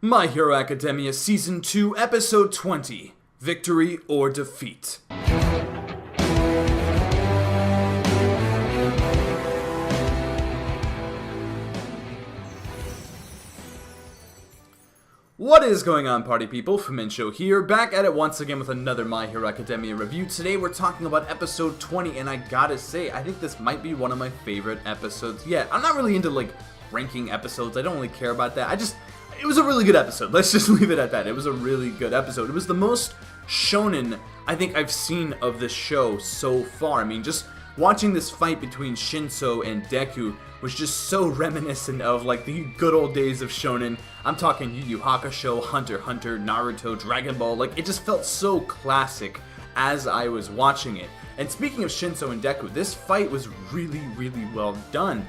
My Hero Academia Season 2, Episode 20, Victory or Defeat. What is going on, party people? Shinso here, back at it once again with another My Hero Academia review. Today we're talking about Episode 20, and I gotta say, I think this might be one of my favorite episodes yet. I'm not really into, ranking episodes. I don't really care about that. It was a really good episode. Let's just leave it at that. It was a really good episode. It was the most shonen I think I've seen of this show so far. I mean, just watching this fight between Shinso and Deku was just so reminiscent of, the good old days of shonen. I'm talking Yu Yu Hakusho, Hunter x Hunter, Naruto, Dragon Ball. It just felt so classic as I was watching it. And speaking of Shinso and Deku, this fight was really, really well done.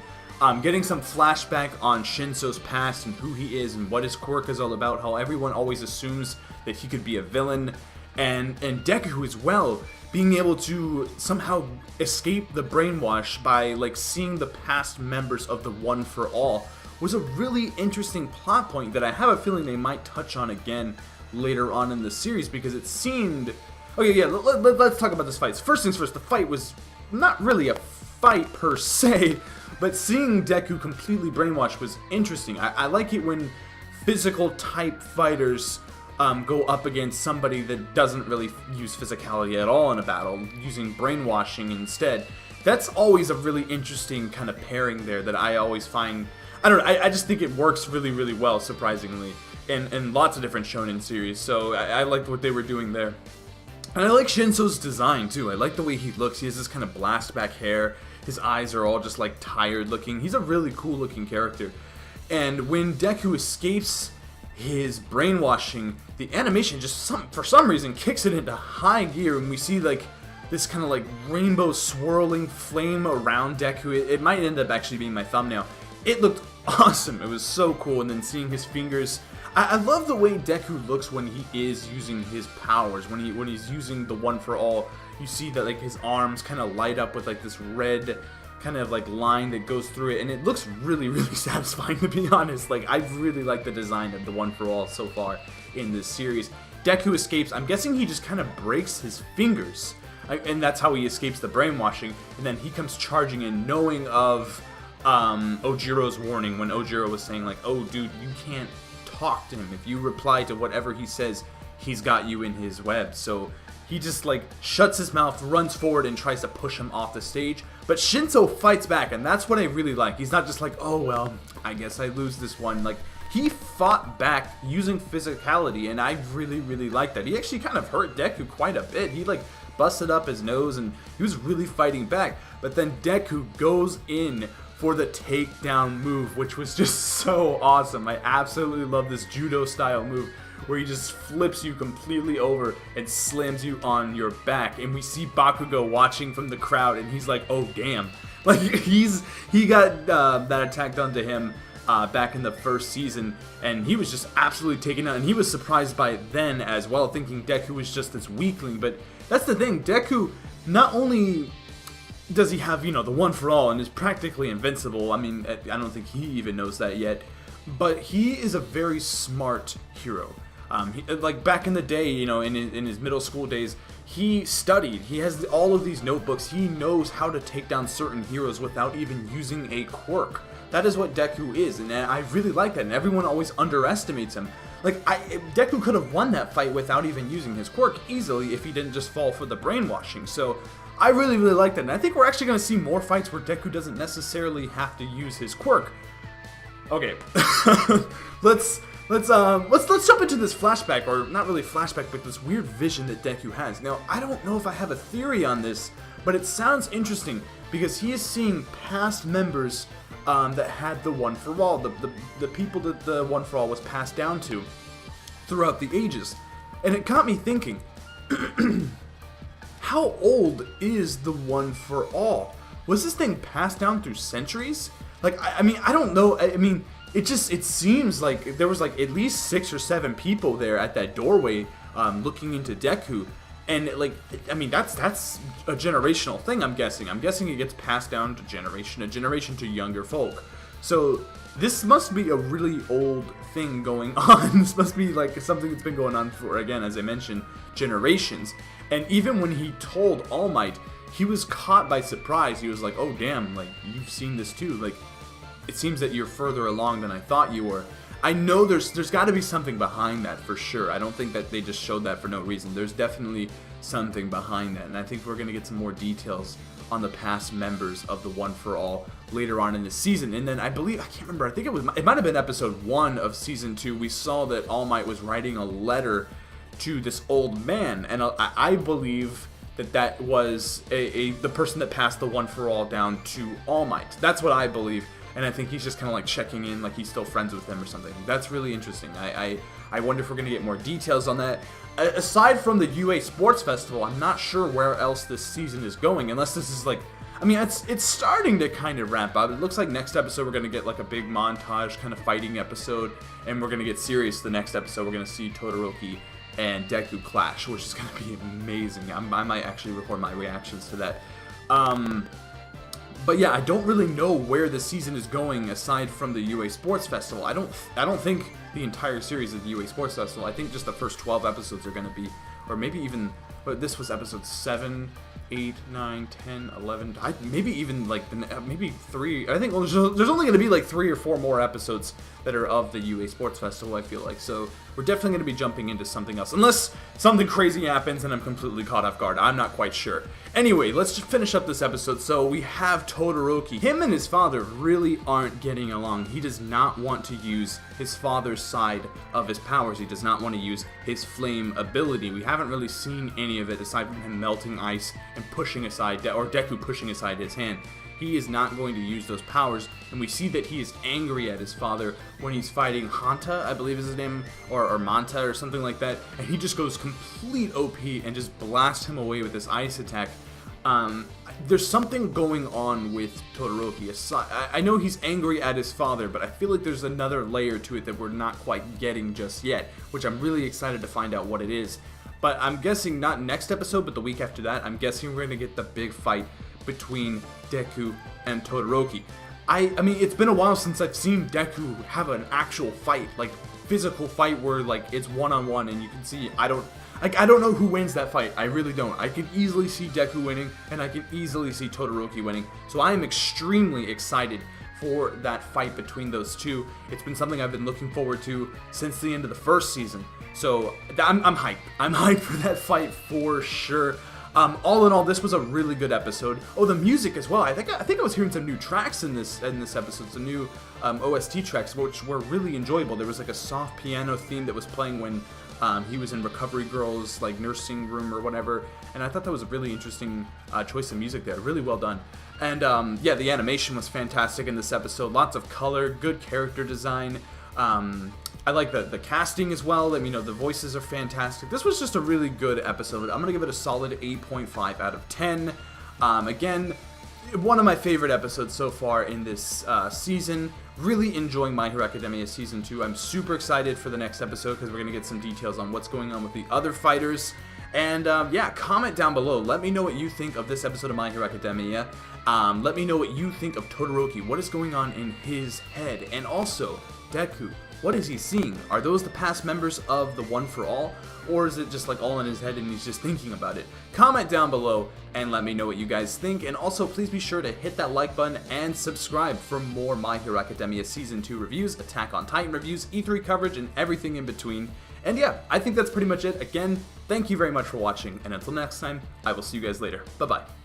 Getting some flashback on Shinso's past and who he is and what his quirk is all about, how everyone always assumes that he could be a villain, and Deku as well, being able to somehow escape the brainwash by seeing the past members of the One for All was a really interesting plot point that I have a feeling they might touch on again later on in the series, because it seemed... Okay, yeah, let's talk about this fight. First things first, the fight was not really a fight per se, but seeing Deku completely brainwashed was interesting. I like it when physical type fighters go up against somebody that doesn't really use physicality at all in a battle, using brainwashing instead. That's always a really interesting kind of pairing there that I always find... I don't know, I just think it works really, really well, surprisingly, in lots of different shonen series, so I liked what they were doing there. And I like Shinso's design, too. I like the way he looks. He has this kind of blast back hair. His eyes are all just, tired looking. He's a really cool looking character. And when Deku escapes his brainwashing, the animation just, for some reason, kicks it into high gear. And we see, this kind of, rainbow swirling flame around Deku. It might end up actually being my thumbnail. It looked awesome. It was so cool. And then seeing his fingers... I love the way Deku looks when he is using his powers. When he's using the One for All, you see that his arms kind of light up with this red kind of line that goes through it, and it looks really, really satisfying, to be honest. I really like the design of the One for All so far in this series. Deku escapes. I'm guessing he just kind of breaks his fingers, and that's how he escapes the brainwashing. And then he comes charging in, knowing of Ojiro's warning when Ojiro was saying "Oh, dude, you can't talk to him. If you reply to whatever he says, he's got you in his web." So he just shuts his mouth, runs forward, and tries to push him off the stage. But Shinso fights back, and that's what I really like. He's not just "Oh well, I guess I lose this one." He fought back using physicality, and I really, really like that. He actually kind of hurt Deku quite a bit. He busted up his nose, and he was really fighting back. But then Deku goes in for the takedown move, which was just so awesome. I absolutely love this judo style move where he just flips you completely over and slams you on your back. And we see Bakugo watching from the crowd, and he's like, "Oh damn!" He got that attack done to him back in the first season, and he was just absolutely taken out. And he was surprised by it then as well, thinking Deku was just this weakling. But that's the thing, Deku not only does he have, the One for All and is practically invincible. I mean, I don't think he even knows that yet. But he is a very smart hero. Back in the day, in his middle school days, he studied. He has all of these notebooks. He knows how to take down certain heroes without even using a quirk. That is what Deku is, and I really like that. And everyone always underestimates him. Deku could have won that fight without even using his quirk easily if he didn't just fall for the brainwashing. So I really, really like that, and I think we're actually going to see more fights where Deku doesn't necessarily have to use his quirk. Okay, let's jump into this flashback, or not really flashback, but this weird vision that Deku has. Now, I don't know if I have a theory on this, but it sounds interesting because he is seeing past members that had the One for All, the people that the One for All was passed down to throughout the ages, and it got me thinking. How old is the One for All? Was this thing passed down through centuries? I mean, I don't know. I mean, it seems like there was at least 6 or 7 people there at that doorway looking into Deku. And I mean, that's a generational thing, I'm guessing. I'm guessing it gets passed down to generation to younger folk. So this must be a really old thing going on. This must be like something that's been going on for, again, as I mentioned, generations. And even when he told All Might, he was caught by surprise. He was like, oh damn, like, you've seen this too. Like, it seems that you're further along than I thought you were. I know there's got to be something behind that for sure. I don't think that they just showed that for no reason. There's definitely something behind that, and I think we're going to get some more details on the past members of the One for All later on in the season. And then I believe, I can't remember, I think it might have been episode 1 of season 2, we saw that All Might was writing a letter to this old man, and I believe that was the person that passed the One for All down to All Might. That's what I believe. And I think he's just kind of like checking in, like he's still friends with them or something. That's really interesting. I wonder if we're going to get more details on that. Aside from the UA Sports Festival, I'm not sure where else this season is going, unless this is like, I mean, it's starting to kind of wrap up. It looks like next episode we're going to get like a big montage kind of fighting episode, and we're going to get serious the next episode. We're going to see Todoroki and Deku clash, which is going to be amazing. I might actually record my reactions to that. But yeah, I don't really know where the season is going aside from the UA Sports Festival. I don't think the entire series of the UA Sports Festival. I think just the first 12 episodes are going to be, or maybe even, but this was episode 7, 8, 9, 10, 11, maybe even like maybe 3. I think there's only going to be like 3 or 4 more episodes that are of the UA Sports Festival, I feel like. So we're definitely going to be jumping into something else, unless something crazy happens and I'm completely caught off guard. I'm not quite sure. Anyway, let's just finish up this episode. So we have Todoroki. Him and his father really aren't getting along. He does not want to use his father's side of his powers. He does not want to use his flame ability. We haven't really seen any of it aside from him melting ice and pushing aside, or Deku pushing aside his hand. He is not going to use those powers, and we see that he is angry at his father when he's fighting Hanta, I believe is his name, or Manta or something like that, and he just goes complete OP and just blasts him away with this ice attack. There's something going on with Todoroki. I know he's angry at his father, but I feel like there's another layer to it that we're not quite getting just yet, which I'm really excited to find out what it is. But I'm guessing not next episode, but the week after that, I'm guessing we're going to get the big fight between Deku and Todoroki. I mean, it's been a while since I've seen Deku have an actual fight, like physical fight where like it's one-on-one and you can see, I don't know who wins that fight. I really don't. I can easily see Deku winning, and I can easily see Todoroki winning. So I am extremely excited for that fight between those two. It's been something I've been looking forward to since the end of the first season. So I'm hyped. I'm hyped for that fight for sure. All in all, this was a really good episode. Oh, the music as well. I think I was hearing some new tracks in this episode, some new OST tracks, which were really enjoyable. There was like a soft piano theme that was playing when he was in Recovery Girl's like nursing room or whatever, and I thought that was a really interesting choice of music there. Really well done. And yeah, the animation was fantastic in this episode. Lots of color, good character design. I like the casting as well. I mean, the voices are fantastic. This was just a really good episode. I'm going to give it a solid 8.5 out of 10. Again, one of my favorite episodes so far in this season. Really enjoying My Hero Academia Season 2. I'm super excited for the next episode because we're going to get some details on what's going on with the other fighters. And yeah, comment down below. Let me know what you think of this episode of My Hero Academia. Let me know what you think of Todoroki. What is going on in his head? And also, Deku. What is he seeing? Are those the past members of the One for All? Or is it just like all in his head and he's just thinking about it? Comment down below and let me know what you guys think. And also, please be sure to hit that like button and subscribe for more My Hero Academia Season 2 reviews, Attack on Titan reviews, E3 coverage, and everything in between. And yeah, I think that's pretty much it. Again, thank you very much for watching. And until next time, I will see you guys later. Bye-bye.